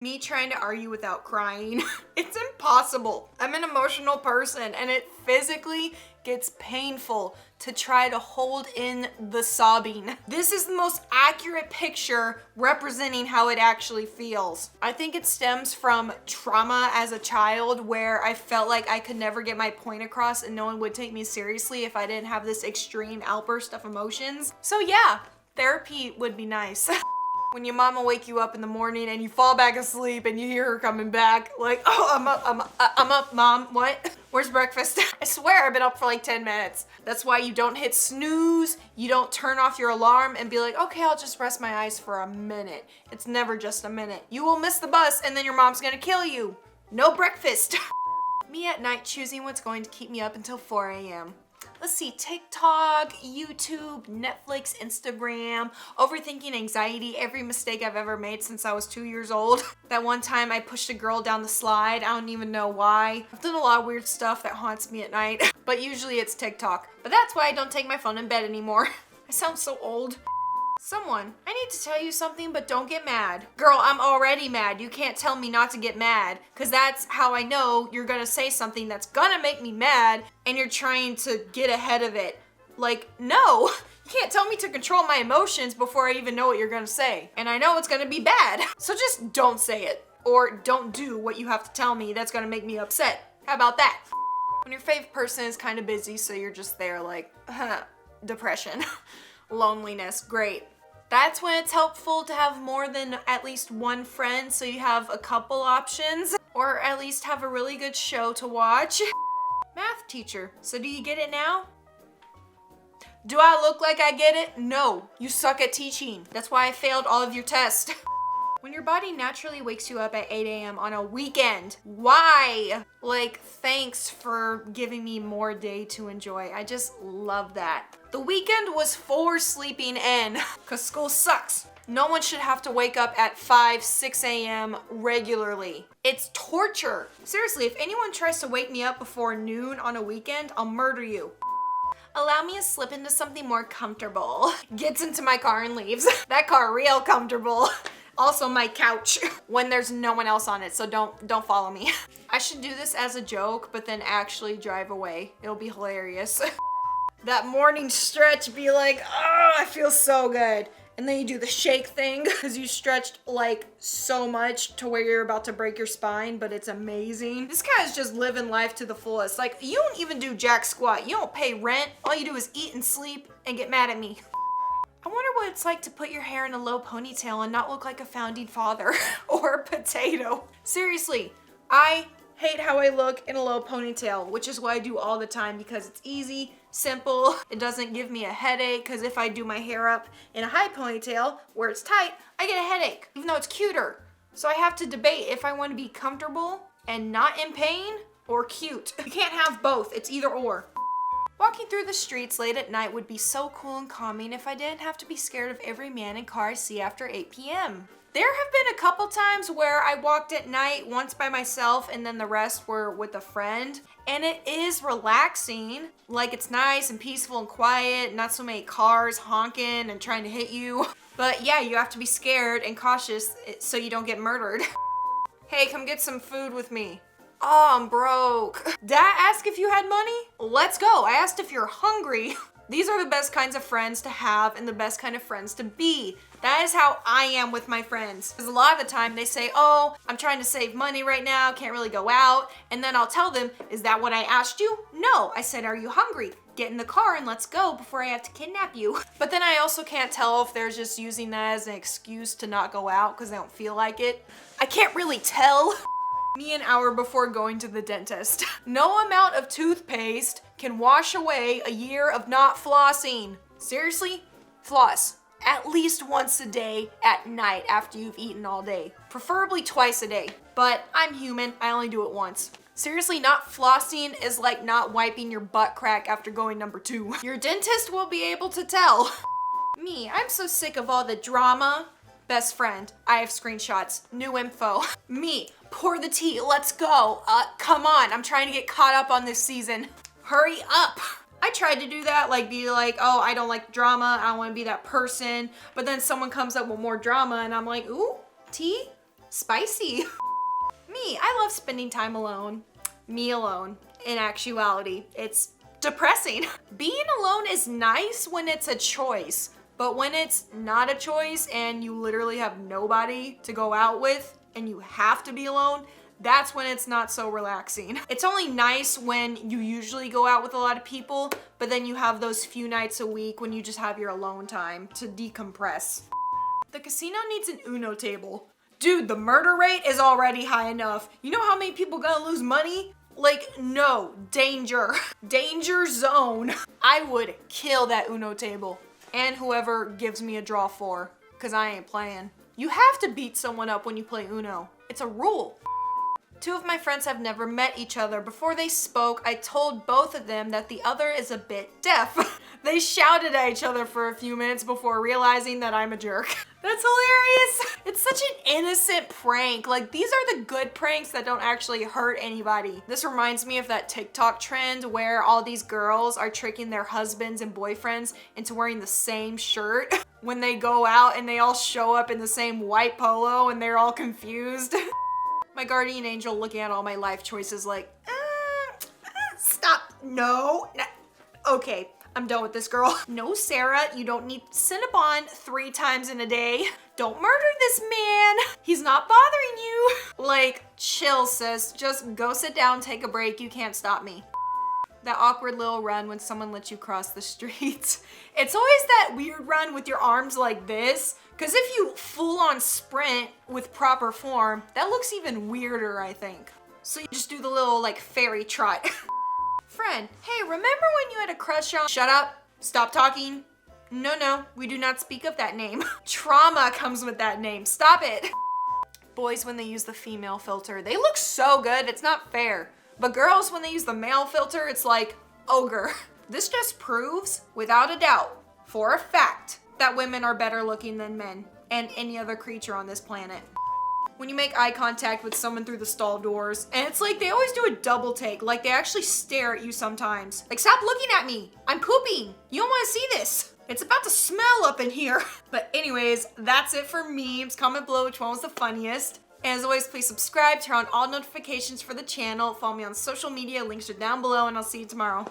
Me trying to argue without crying. It's impossible. I'm an emotional person and it physically gets painful to try to hold in the sobbing. This is the most accurate picture representing how it actually feels. I think it stems from trauma as a child where I felt like I could never get my point across and no one would take me seriously if I didn't have this extreme outburst of emotions. So yeah, therapy would be nice. When your mama wake you up in the morning and you fall back asleep and you hear her coming back, like, oh, I'm up, mom, what? Where's breakfast? I swear I've been up for like 10 minutes. That's why you don't hit snooze, you don't turn off your alarm and be like, okay, I'll just rest my eyes for a minute. It's never just a minute. You will miss the bus and then your mom's gonna kill you. No breakfast. Me at night choosing what's going to keep me up until 4 a.m. Let's see, TikTok, YouTube, Netflix, Instagram, overthinking, anxiety, every mistake I've ever made since I was 2 years old. That one time I pushed a girl down the slide, I don't even know why. I've done a lot of weird stuff that haunts me at night, but usually it's TikTok. But that's why I don't take my phone in bed anymore. I sound so old. Someone, I need to tell you something, but don't get mad. Girl, I'm already mad. You can't tell me not to get mad, because that's how I know you're gonna say something that's gonna make me mad, and you're trying to get ahead of it. Like, no, you can't tell me to control my emotions before I even know what you're gonna say. And I know it's gonna be bad, so just don't say it. Or don't do what you have to tell me that's gonna make me upset. How about that? When your fave person is kind of busy, so you're just there like, depression. Loneliness, great. That's when it's helpful to have more than at least one friend so you have a couple options, or at least have a really good show to watch. Math teacher, so do you get it now? Do I look like I get it? No, you suck at teaching. That's why I failed all of your tests. When your body naturally wakes you up at 8 a.m. on a weekend, why? Like, thanks for giving me more day to enjoy. I just love that. The weekend was for sleeping in, cause school sucks. No one should have to wake up at 5, 6 a.m. regularly. It's torture. Seriously, if anyone tries to wake me up before noon on a weekend, I'll murder you. Allow me to slip into something more comfortable. Gets into my car and leaves. That car real comfortable. Also my couch when there's no one else on it, so don't follow me. I should do this as a joke, but then actually drive away. It'll be hilarious. That morning stretch, be like, oh, I feel so good. And then you do the shake thing because you stretched like so much to where you're about to break your spine, but it's amazing. This guy's just living life to the fullest. Like, you don't even do jack squat. You don't pay rent. All you do is eat and sleep and get mad at me. I wonder what it's like to put your hair in a low ponytail and not look like a founding father or a potato. Seriously, I hate how I look in a low ponytail, which is what I do all the time because it's easy, simple, it doesn't give me a headache, because if I do my hair up in a high ponytail where it's tight, I get a headache, even though it's cuter. So I have to debate if I want to be comfortable and not in pain or cute. You can't have both, it's either or. Walking through the streets late at night would be so cool and calming if I didn't have to be scared of every man and car I see after 8 p.m. There have been a couple times where I walked at night, once by myself and then the rest were with a friend. And it is relaxing. Like, it's nice and peaceful and quiet, not so many cars honking and trying to hit you. But yeah, you have to be scared and cautious so you don't get murdered. Hey, come get some food with me. Oh, I'm broke. Did I ask if you had money? Let's go. I asked if you're hungry. These are the best kinds of friends to have and the best kind of friends to be. That is how I am with my friends. Because a lot of the time they say, oh, I'm trying to save money right now, can't really go out. And then I'll tell them, is that what I asked you? No, I said, are you hungry? Get in the car and let's go before I have to kidnap you. But then I also can't tell if they're just using that as an excuse to not go out because they don't feel like it. I can't really tell. Me an hour before going to the dentist. No amount of toothpaste can wash away a year of not flossing. Seriously, floss. At least once a day at night after you've eaten all day. Preferably twice a day, but I'm human, I only do it once. Seriously, not flossing is like not wiping your butt crack after going number 2. Your dentist will be able to tell. Me, I'm so sick of all the drama. Best friend, I have screenshots, new info. Me, pour the tea, let's go. Come on, I'm trying to get caught up on this season. Hurry up. I tried to do that, like be like, oh, I don't like drama, I don't want to be that person. But then someone comes up with more drama and I'm like, ooh, tea? Spicy. Me, I love spending time alone. Me alone. In actuality, it's depressing. Being alone is nice when it's a choice, but when it's not a choice and you literally have nobody to go out with and you have to be alone, that's when it's not so relaxing. It's only nice when you usually go out with a lot of people, but then you have those few nights a week when you just have your alone time to decompress. The casino needs an Uno table. Dude, the murder rate is already high enough. You know how many people gonna lose money? Like, no, danger. Danger zone. I would kill that Uno table. And whoever gives me a draw four, cause I ain't playing. You have to beat someone up when you play Uno. It's a rule. Two of my friends have never met each other. Before they spoke, I told both of them that the other is a bit deaf. They shouted at each other for a few minutes before realizing that I'm a jerk. That's hilarious. It's such an innocent prank. Like, these are the good pranks that don't actually hurt anybody. This reminds me of that TikTok trend where all these girls are tricking their husbands and boyfriends into wearing the same shirt when they go out, and they all show up in the same white polo and they're all confused. My guardian angel looking at all my life choices like, stop, no. Okay, I'm done with this girl. No, Sarah, you don't need Cinnabon 3 times in a day. Don't murder this man. He's not bothering you. Like, chill, sis. Just go sit down, take a break. You can't stop me. That awkward little run when someone lets you cross the street. It's always that weird run with your arms like this. Because if you full on sprint with proper form, that looks even weirder, I think. So you just do the little like fairy trot. Friend, hey, remember when you had a crush on— Shut up, stop talking. No, we do not speak of that name. Trauma comes with that name, stop it. Boys, when they use the female filter, they look so good, it's not fair. But girls, when they use the male filter, it's like ogre. This just proves, without a doubt, for a fact, that women are better looking than men and any other creature on this planet. When you make eye contact with someone through the stall doors, and it's like they always do a double take, like they actually stare at you sometimes. Like, stop looking at me, I'm pooping. You don't want to see this. It's about to smell up in here. But anyways, that's it for memes. Comment below which one was the funniest. And as always, please subscribe, turn on all notifications for the channel, follow me on social media, links are down below, and I'll see you tomorrow.